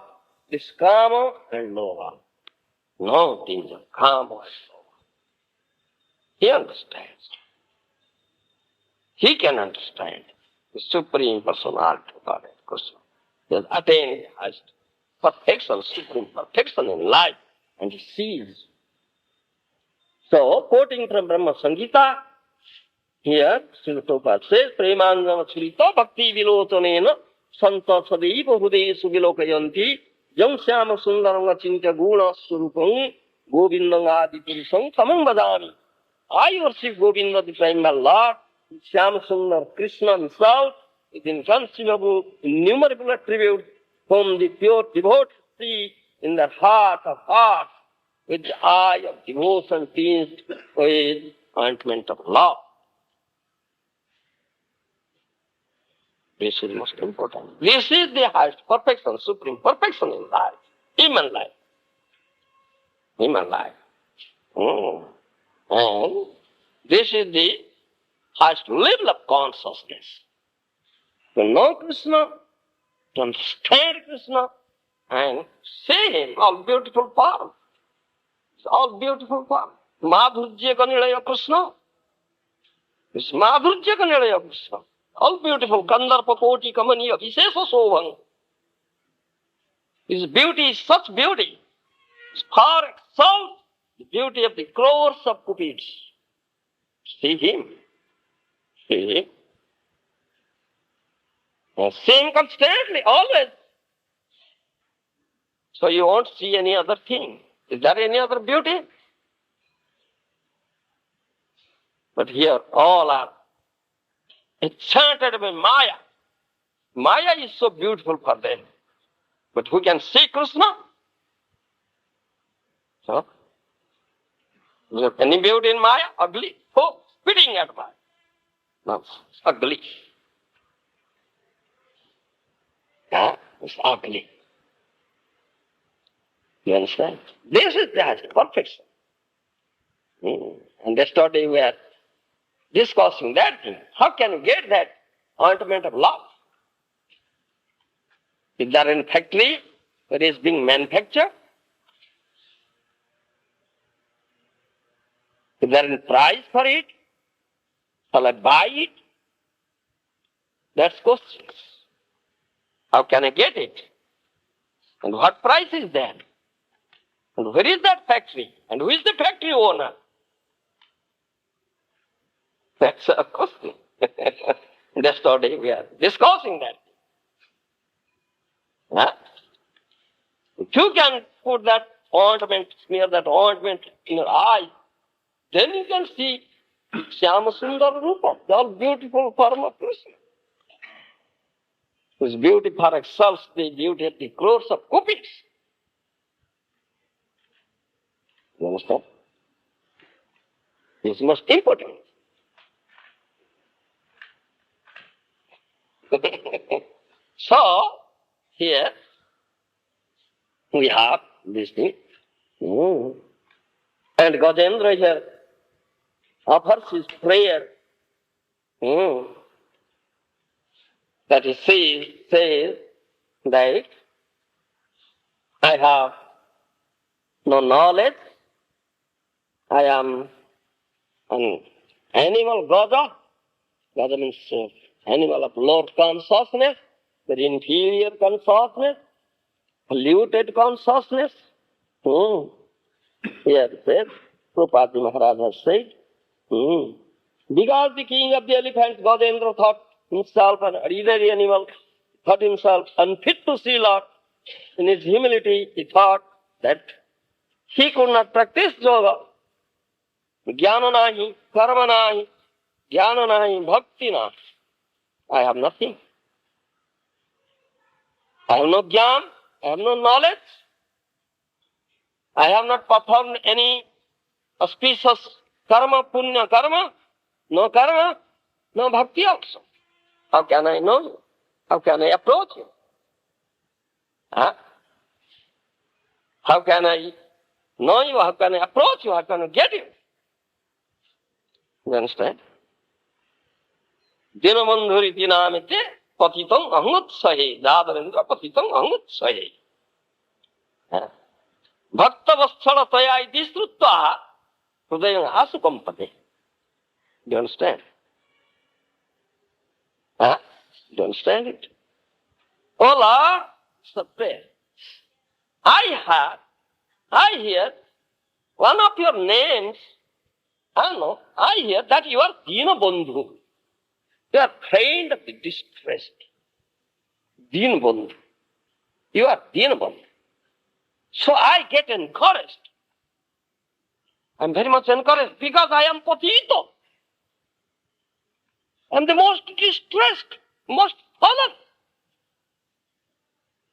this kama and lova. No tinge of kama and lova. He understands. He can understand the Supreme Personality of Godhead, Krishna. He has attained highest perfection, supreme perfection in life, and he sees. So, quoting from Brahma Samhita, here, Srila Prabhupada says, Premangama Churita Bhakti Vilotanena Santa Sadeva Hudesu Vilokayanti Yam Syama Sundaranga Chinta Guna Surupam Govindang Adi Purusham Tamam Vadami. I worship Govinda, the primal Lord, Syama Sundar Krishna himself, with inconceivable, innumerable attributes, whom the pure devotees see in their heart of hearts, with the eye of devotion tinged with ointment of love. This is most important. This is the highest perfection, supreme perfection in life, human life. Human life. Mm. And this is the highest level of consciousness. To know Krishna, to understand Krishna, and see Him, all beautiful form. It's all beautiful form. Madhurya Kanilaya Krishna. It's Madhurya Kanilaya Krishna. All beautiful. Kandarpa Koti Kamaniya Visesa Sovan. His beauty is such beauty. It's far excelled the beauty of the crores of cupids. See Him. See Him. And see Him constantly, always. So you won't see any other thing. Is there any other beauty? But here all are enchanted by Maya. Maya is so beautiful for them. But who can see Krishna? So, is there any beauty in Maya? Ugly. Oh, spitting at Maya. No, it's ugly. Yeah, it's ugly. You understand? This is the perfection. And yesterday we are discussing that thing. How can you get that ointment of love? Is there in factory where it is being manufactured? Is there any price for it? Shall I buy it? That's question. How can I get it? And what price is that? And where is that factory? And who is the factory owner? That's a question. Yesterday we are discussing that. Huh? If you can put that ointment, smear that ointment in your eye, then you can see Shyama Sundara Rupa, the all beautiful form of Krishna, whose beauty far excels the beauty of the crores of cupids. You understand? This is most important. So, here we have this thing. And Gajendra here offers his prayer. That he says that I have no knowledge. I am an animal Gaja. Gaja means animal of low consciousness, very inferior consciousness, polluted consciousness. Here it says, Prabhupada Maharaja said, because the king of the elephants, Gajendra, thought himself an ordinary animal, thought himself unfit to see Lord. In his humility, he thought that he could not practice yoga. Jnana nahi, karma nahi, jnana nahi, bhakti nahi. I have nothing. I have no jnana, I have no knowledge. I have not performed any auspicious karma, punya karma, no bhakti also. How can I know you? How can I approach you? Huh? How can I know you? How can I approach you? How can I get you? You understand? Dinabandhuriti namite patitam ahmutsahe. Dadavendra patitam ahmutsahe. Bhakta vasthala taya iti srutva hridayam asukampate. Do you understand? Huh? Do you understand it? Oh Lord, it's a prayer. I hear one of your names. I hear that you are Dinabandhu. You are friend of the distressed. Dinabandhu. You are Dinabandhu. So I get encouraged. I am very much encouraged because I am patito. I am the most distressed, most fallen.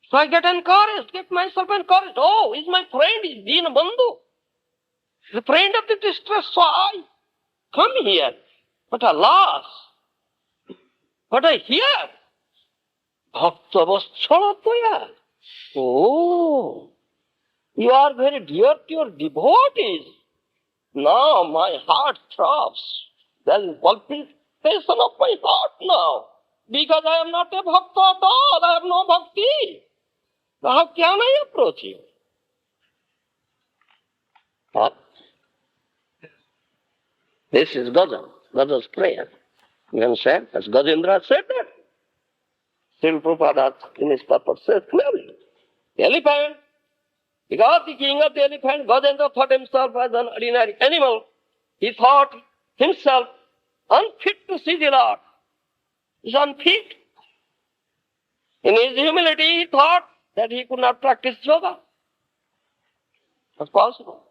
So I get encouraged, get myself encouraged. Oh, he's my friend, he's Dinabandhu. The friend of the distressed. So I come here. But alas, what I hear, Bhakta Vatsalatvaya. Oh, you are very dear to your devotees. Now my heart throbs. There is palpitation of my heart now. Because I am not a bhakta at all. I have no bhakti. So how can I approach you? Huh? This is Gaja's prayer. You understand? As Gajendra said that. Srila Prabhupada in his purport says clearly. The elephant, because the king of the elephant, Gajendra thought himself as an ordinary animal. He thought himself unfit to see the Lord. He is unfit. In his humility, he thought that he could not practice yoga. Not possible.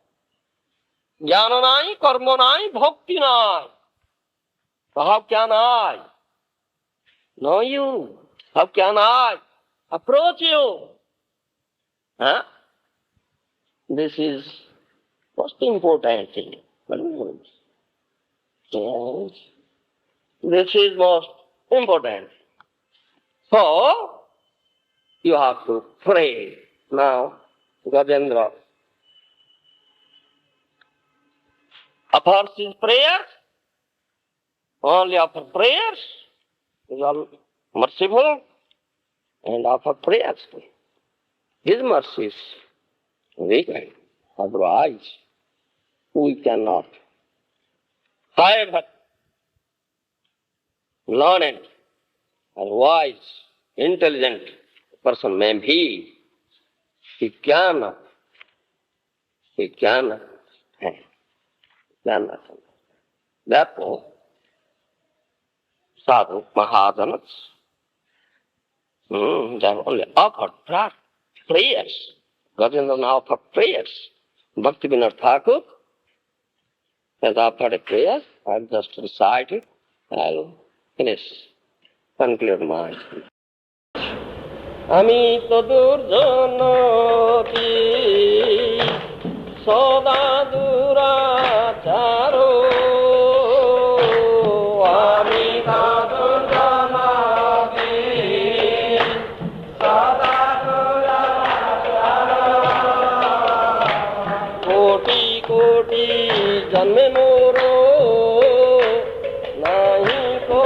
Jnana nai, karma nai, bhakti nai. So how can I know you? How can I approach you? Huh? This is most important thing. Yes. This is most important. So, you have to pray now, Gajendra. Offers his prayers, only offer prayers, is all merciful, and offer prayers. His mercy is weak, otherwise we cannot. However, learned and wise, intelligent person may be, he cannot. Therefore, sadhu, Maharajas, they have only offered prayers. Gajendra now offered prayers. Bhaktivinoda Thakur has offered a prayer. I'll just recite it. I'll finish, conclude my speech. Ami to durjanati soda duracharo. Ami to durjanati soda duracharo. Koti koti janme moro nahi ko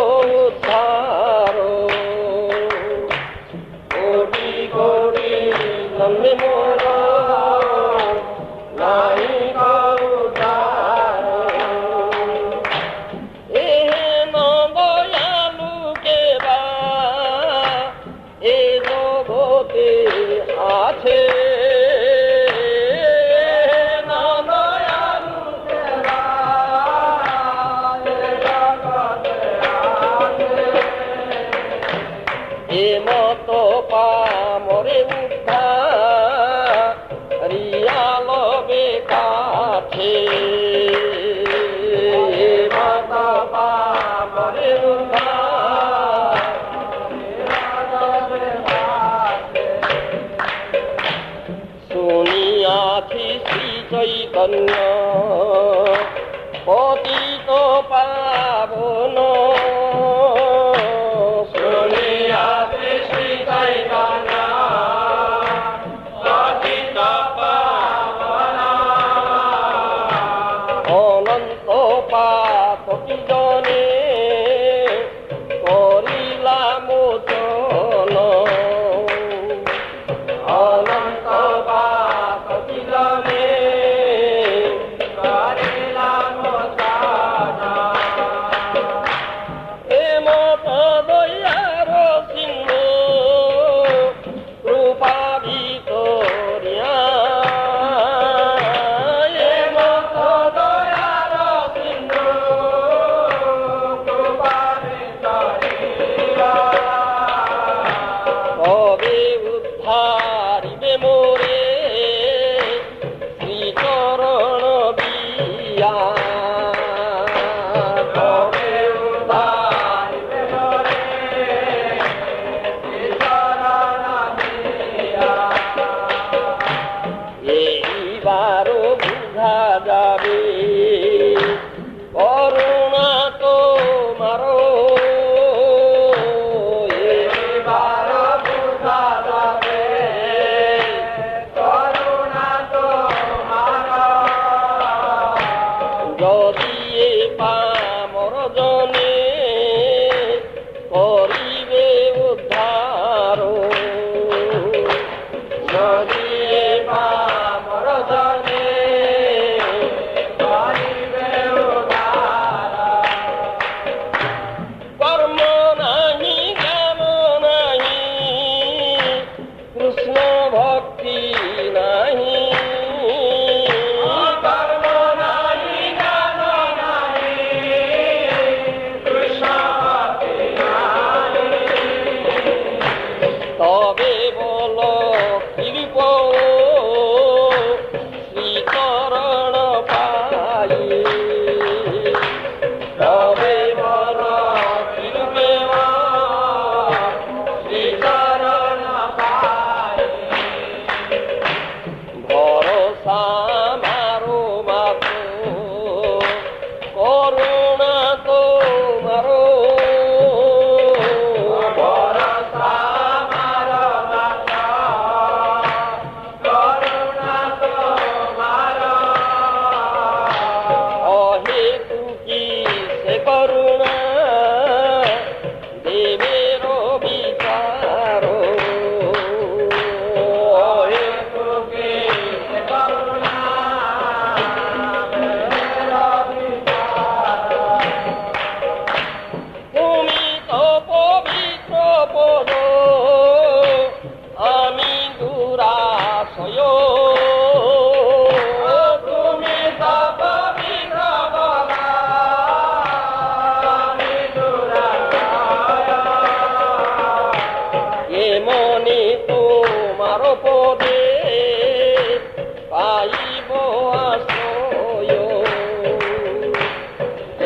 uddharo. Janme moro nahi ko uddharo. Ehno dayalu ke ba e jogote ache. Ehno dayalu ke ba e jogote ache. E moto pa more Chaitanya patito pavono. Suniyati Sri Chaitanya patito pavono. Ananto patoti jane korila mochana. Ananto patoti jane যদি এ পামর জনে করিবে উদ্ধার, যদি এ পামর জনে করিবে উদ্ধার, কর্ম নাহি জ্ঞান নাহি কৃষ্ণ ভক্তি নাহি, কর্ম নাহি জ্ঞান নাহি কৃষ্ণ ভক্তি নাহি, তবে বল কৃপ শ্রীচরণ পাই, তবে বল কৃপে শ্রীচরণ পাই, ভরসা মারো মাতো করুণা তোমারো, ভরসা মারো মাতো করুণা তোমারো, অহেতুকি সে করুণা দেবের বিচার, অহেতুকি সে করুণা দেবের বিচার, তুমি তো পবিত্র পদ আমি দুরাশয়, তুমি তো পবিত্র পদ আমি দুরাশয়, এ মনে তোমার পদে পাইব আশ্রয়,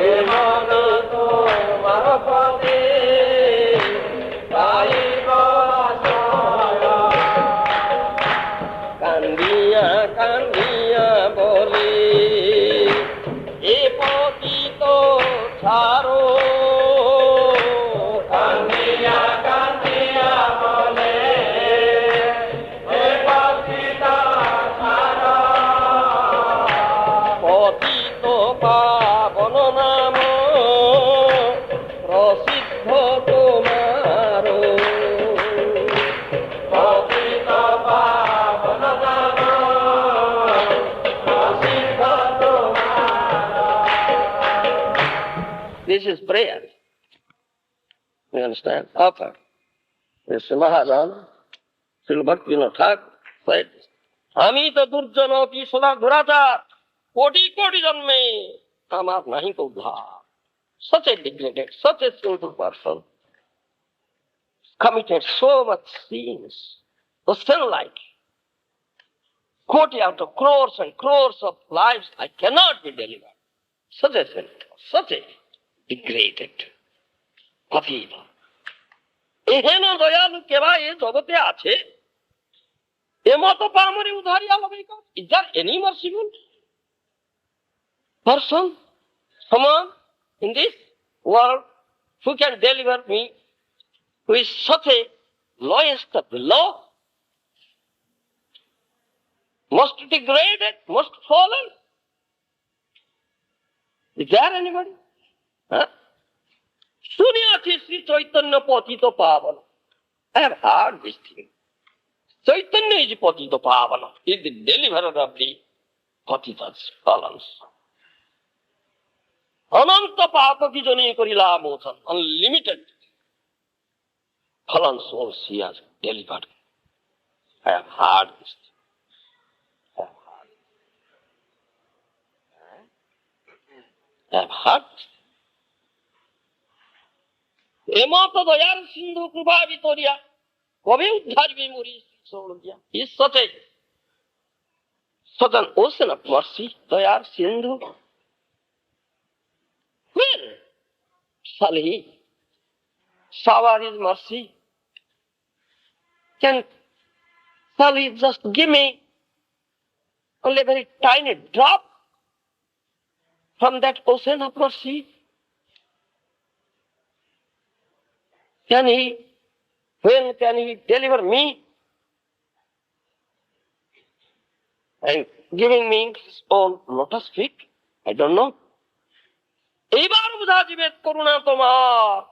এ মনে তোমার পদে পাইব আশ্রয়, কান্দিয়া কান্দিয়া বলে এ পতিত ছাড়ো, কান্দিয়া কান্দিয়া বলে এ পতিত ছাড়ো, পতিত পাবন নাম প্রসিদ্ধ তোমার, পতিত পাবন নাম প্রসিদ্ধ তোমার। This is prayer. You understand? Offer. This Maharaja, Srila Bhaktivinoda Thakur said, আমি তো দুর্জন অতি সদা দুরাচার, কোটি কোটি জন্মে আমার নাহি তো উদ্ধার। Such a degraded, such a sinful person committed so much sins, the sin-like. Quote out of crores and crores of lives, I cannot be delivered. Such a sinful, such a degraded, pathetic. এহেন দয়ালু কেবা এ জগতে আছে, এ মত পামরে উদ্ধারিয়া লবে কা? Is there any merciful person, someone in this world who can deliver me, who is such a lowest of the low, most degraded, most fallen? Is there anybody? Huh? Sunyati Sri Chaitanya Patita Pavana. I have heard this thing. Chaitanya is Patita Pavana. He is the deliverer of the Patitas, fallen. Ananta Papa Vijani Korila Mosan, unlimited fallen souls he has delivered. I have heard this. I have heard. এমত দয়ার সিন্ধু কৃপা ভিতরিয়া কবে উদ্ধারবে মরি সৌরজিয়া? Is such an ocean of mercy, দয়ার সিন্ধু. When shall he shower his mercy? Shall he just give me only a very tiny drop from that ocean of mercy? When can he deliver me? And giving me his own lotus feet? I don't know. এইবার বুঝা যাবে করুণা তোমার,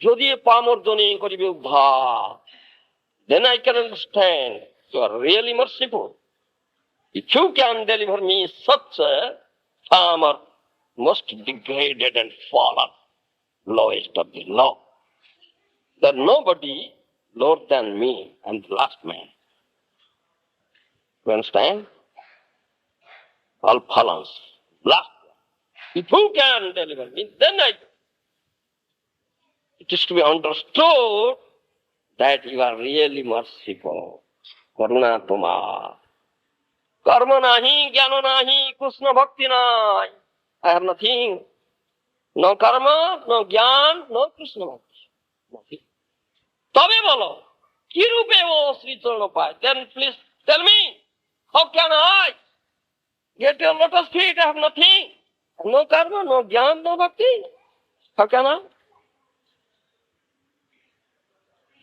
যদি পামর্জনী করিবে উদ্ধার। Then I can understand you are really merciful. If you can deliver me such a farmer, most degraded and fallen, lowest of the low, there nobody lower than me and the last man. You understand? All fallen, last. If you can deliver me, then it is to be understood that you are really merciful. Karuna Tumar. Karma nahi, jnana nahi, Krishna bhakti nahi. I have nothing. No karma, no jnana, no Krishna bhakti. Nothing. তবে বলো কি রূপে ও শ্রীচরণ পায়? Then please tell me, how can I get your lotus feet? I have nothing. No karma, no jnana, no bhakti. How can I?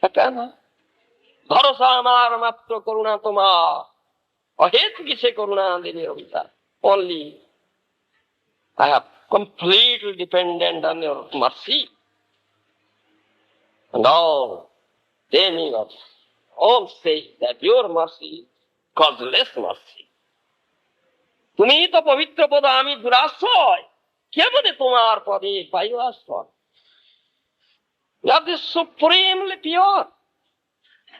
How can I? ভরসা আমার মাত্র করুণা তোমার, অহেতু কিসে করুণা দিলে অবিচার। Only I have completely dependent on your mercy. And all say that your mercy is causeless mercy. তুমি তো পবিত্র পদ, আমি দুরাশ্রয়, কেমনে তোমার পদে পাইব আশ্রয়। You are the supremely pure,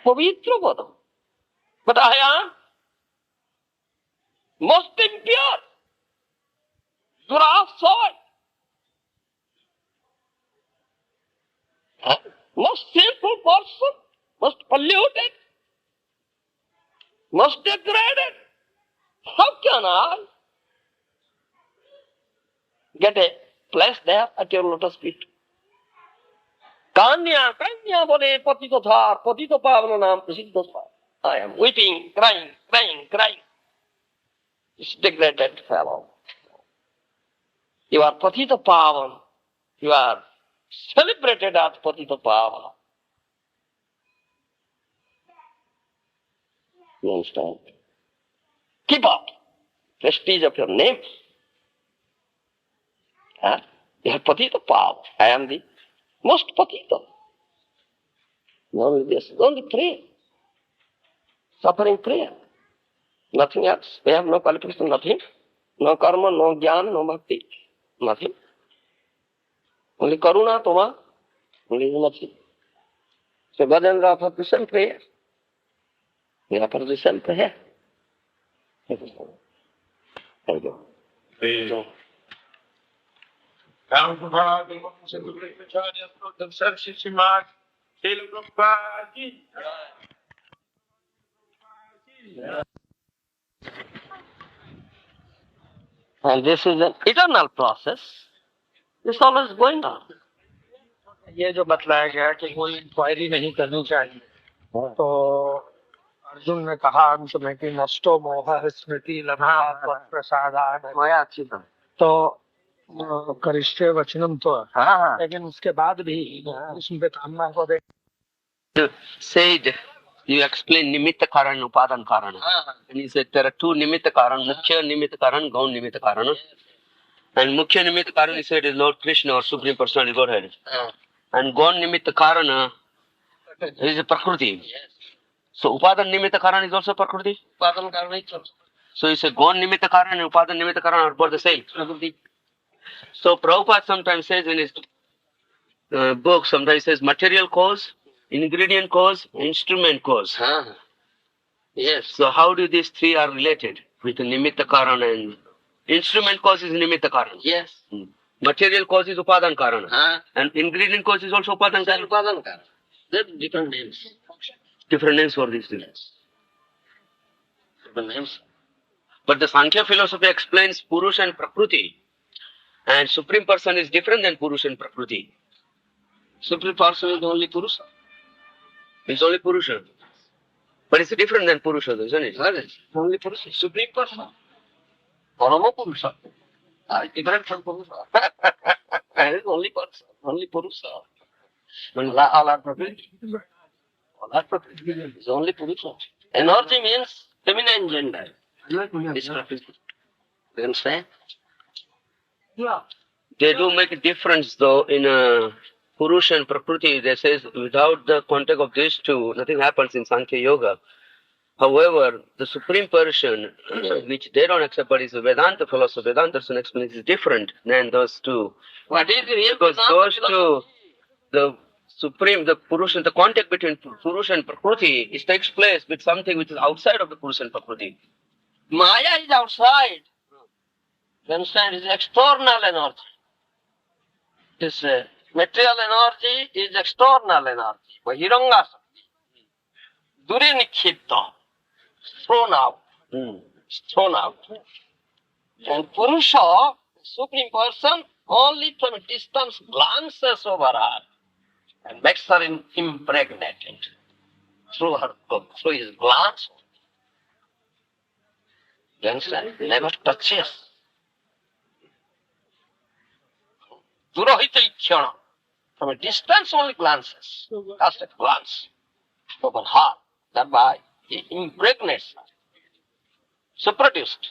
পবিত্র পদ. But I am most impure, durashoy, most sinful person, most polluted, most degraded. How can I get a place there at your lotus feet? Kanya, Kanya bole patito thar, patito pavana nam prasiddha thar. I am weeping, crying, crying, crying. This degraded fellow. You are patito pavan. You are celebrated as patito pavana. You understand? Keep up prestige of your name. You are patito pavan. I am the most patito. Only this, only prayer. Suffering prayer. Nothing else. We have no qualification, nothing. No karma, no jnana, no bhakti. Nothing. Only karuna, toma. Only nothing. So Bhajan offer the same prayer. We offer the same prayer. Thank you. So, Srimad, and this is an eternal process. It's always going on. ये जो बतलाया गया कि कोई inquiry नहीं करनी चाहिए, तो अर्जुन ने कहा अंत में कि नष्टो मोह स्मृति लब्धा प्रसादान, तो करिष्ये वचनम तो है, लेकिन उसके बाद भी उसमें कामना को देख Said, you explain nimitta karan, upadan karan. And he said there are two nimitta karan, mukhya nimitta karan, gaun nimitta karan. And mukhya nimitta karan, he said, is Lord Krishna or Supreme Personality Godhead. And gaun nimitta karan is Prakriti. So upadan nimitta karan is also Prakriti? Upadan karan is also. So he said gaun nimitta karan and upadan nimitta karan are both the same. So Prabhupada sometimes says in his book, sometimes says material cause, ingredient cause, instrument cause. Yes. So how do these three are related with the nimitta karan and instrument cause is nimitta karan? Yes. Material cause is upadan karan. And ingredient cause is also upadan karan. Upadan karan. They're different names. Different names for these things. Different names. But the Sankhya philosophy explains Purusha and Prakriti. And Supreme Person is different than Purusha and Prakriti. Supreme Person is only Purusha. It's only Purusha. But it's different than Purusha, though, isn't it? Only Purusha. Supreme Person. Parama Purusha. Different from Purusha. It's only Person. Only Purusha. All are Prakriti. All are Prakriti. It's only Purusha. Energy means feminine gender. It's Prakriti. You understand? Yeah. They do make a difference though in Purusha and Prakriti. They says without the contact of these two, nothing happens in Sankhya Yoga. However, the supreme person, which they don't accept, but is a Vedanta philosophy, Vedanta explanation is different than those two. What is the real Because Vedanta those two, philosophy? the supreme, the Purusha, the contact between Purusha and Prakriti, it takes place with something which is outside of the Purusha and Prakriti. Maya is outside. You understand? It's external energy. This material energy is external energy. Bahiranga Shakti. Dure nikshipta. Thrown out. Thrown out. And Purusha, supreme person, only from a distance glances over her and makes her impregnated through his glance. You understand? Never touches. Durahita ikshana. From a distance only glances. Just a glance over her. Thereby he impregnates her. So produced.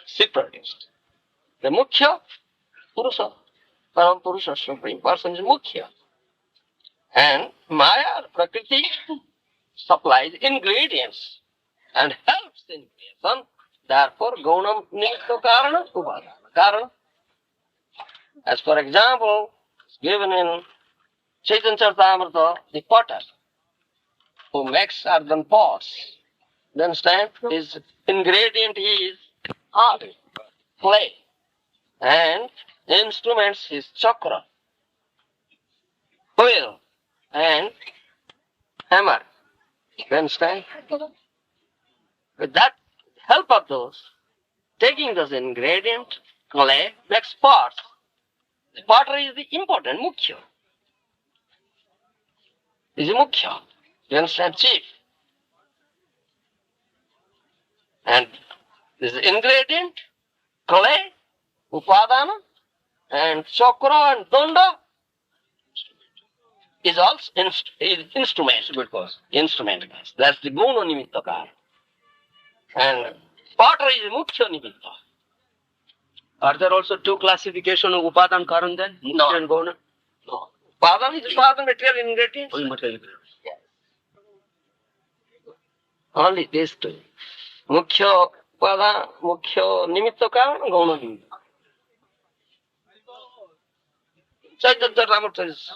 She produced. The Mukhya Purusha. Param Purusha, supreme person is Mukhya. And Maya, Prakriti, supplies ingredients and helps in creation. Therefore, Gaunam Nimitto Karana, Upadana Karana. As for example, given in Chaitanya Charitamrita, the potter who makes earthen pots, you understand? His ingredient is earth, clay, and instruments is chakra, wheel, and hammer. You understand? With that help of those, taking those ingredients, clay, makes pots. The potter is the important, mukhya. Is the mukhya. You understand? Chief. And this ingredient, clay, upadana, and chakra and danda is also instrument. Instrument. That's the guna nimitta kara. And potter is mukhya nimitta. Are there also two classifications of Upadan Karan then? No. Mukhya and Gauna? No. Upadana is upadana material ingredients. Only material ingredients. Yes. Only these two. Mukhya upadana, mukhya nimitta kara, gauna nimitta. Chaitanya Charitamrita is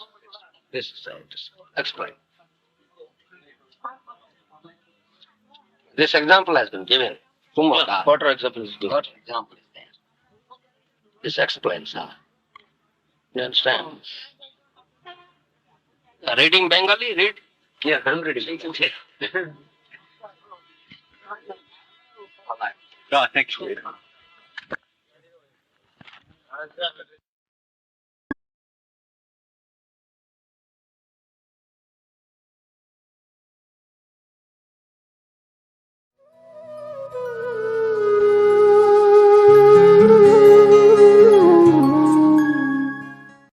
this side. Explain. This example has been given. Potter example is good. What example is there? This explains how. You understand? Reading Bengali? Read. Yeah, I'm reading. All right. Yeah, thank you.